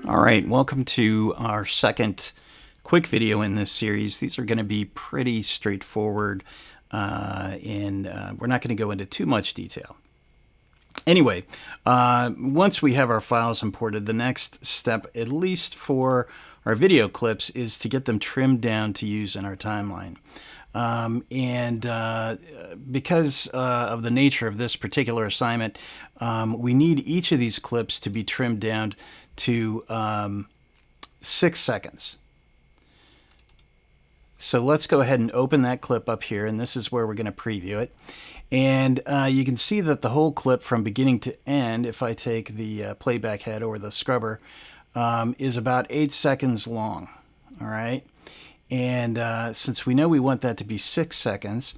All right, welcome to our second quick video in this series. These are going to be pretty straightforward and we're not going to go into too much detail. Anyway, once we have our files imported, the next step, at least for our video clips, is to get them trimmed down to use in our timeline. Because of the nature of this particular assignment, we need each of these clips to be trimmed down to 6 seconds. So let's go ahead and open that clip up here, and this is where we're going to preview it. And you can see that the whole clip from beginning to end, if I take the playback head or the scrubber, is about 8 seconds long. All right. And since we know we want that to be 6 seconds,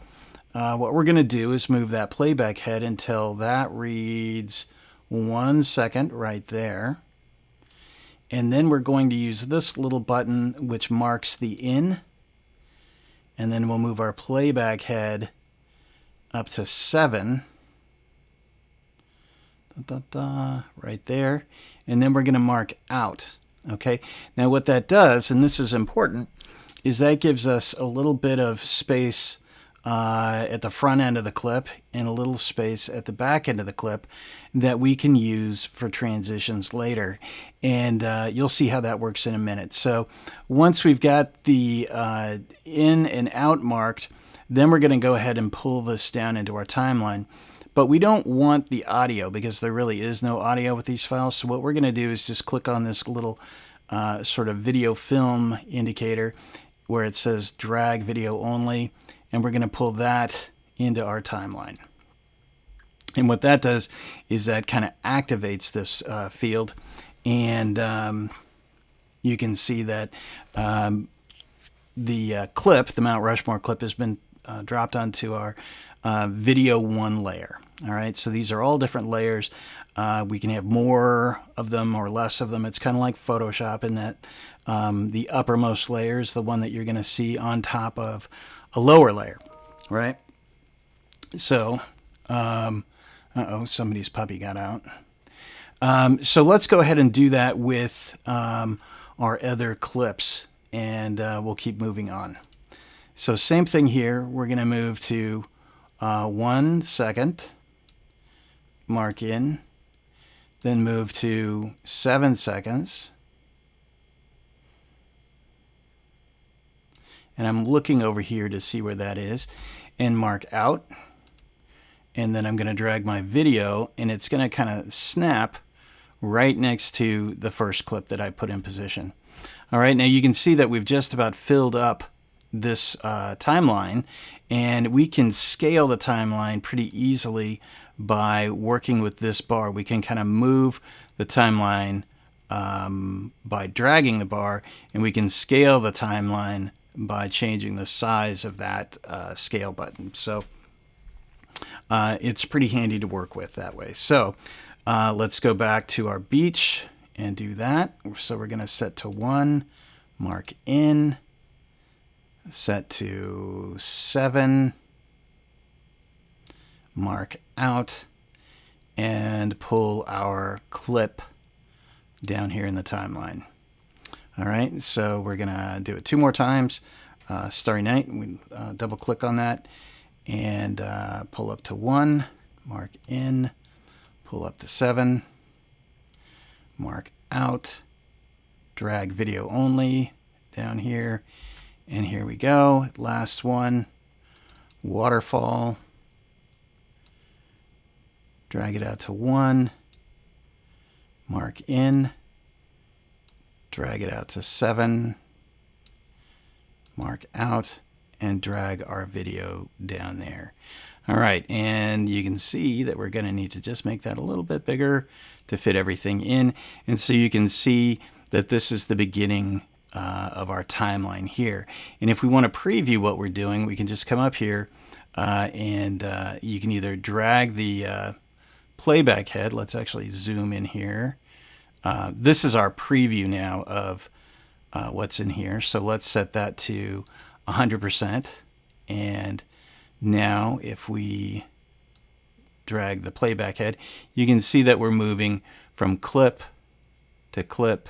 what we're going to do is move that playback head until that reads 1 second right there. And then we're going to use this little button which marks the in. And then we'll move our playback head up to 7. Right there. And then we're going to mark out. Okay. Now what that does, and this is important, is that gives us a little bit of space at the front end of the clip and a little space at the back end of the clip that we can use for transitions later. And you'll see how that works in a minute. So once we've got the in and out marked, then we're going to go ahead and pull this down into our timeline. But we don't want the audio because there really is no audio with these files. So what we're going to do is just click on this little sort of video film indicator where it says drag video only, and we're going to pull that into our timeline. And what that does is that kind of activates this field, and you can see that the clip, the Mount Rushmore clip, has been dropped onto our video 1 layer. All right, so these are all different layers. We can have more of them or less of them. It's kind of like Photoshop in that the uppermost layer is the one that you're going to see on top of a lower layer, right? So, somebody's puppy got out. So let's go ahead and do that with our other clips, and we'll keep moving on. So same thing here. We're going to move to 1 second, mark in, then move to 7 seconds. And I'm looking over here to see where that is, and mark out. And then I'm going to drag my video, and it's going to kind of snap right next to the first clip that I put in position. All right, now you can see that we've just about filled up this timeline, and we can scale the timeline pretty easily by working with this bar. We can kind of move the timeline by dragging the bar, and we can scale the timeline by changing the size of that scale button. So it's pretty handy to work with that way. So let's go back to our beach and do that. So we're going to set to 1, mark in, set to 7, mark out, and pull our clip down here in the timeline. All right, so we're going to do it 2 more times. Starry Night, we double click on that and pull up to 1, mark in, pull up to 7, mark out, drag video only down here, and here we go. Last one, waterfall, drag it out to 1, mark in, drag it out to 7, mark out, and drag our video down there. All right, and you can see that we're going to need to just make that a little bit bigger to fit everything in. And so you can see that this is the beginning of our timeline here. And if we want to preview what we're doing, we can just come up here and you can either drag the playback head. Let's actually zoom in here. This is our preview now of what's in here. So let's set that to 100%. And now if we drag the playback head, you can see that we're moving from clip to clip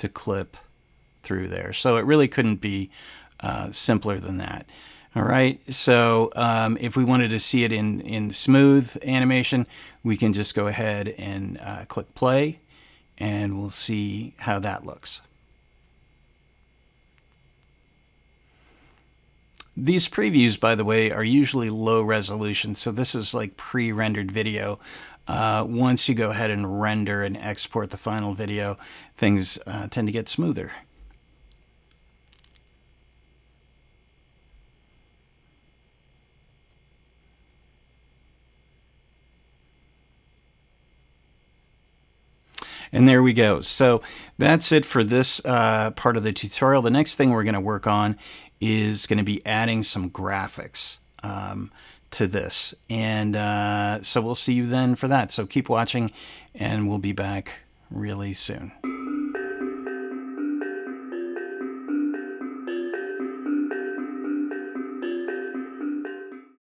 to clip through there. So it really couldn't be simpler than that. All right, so if we wanted to see it in smooth animation, we can just go ahead and click play, and we'll see how that looks. These previews, by the way, are usually low resolution, so this is like pre-rendered video. Once you go ahead and render and export the final video, things tend to get smoother. And there we go. So that's it for this part of the tutorial. The next thing we're going to work on is going to be adding some graphics to this. And so we'll see you then for that. So keep watching, and we'll be back really soon.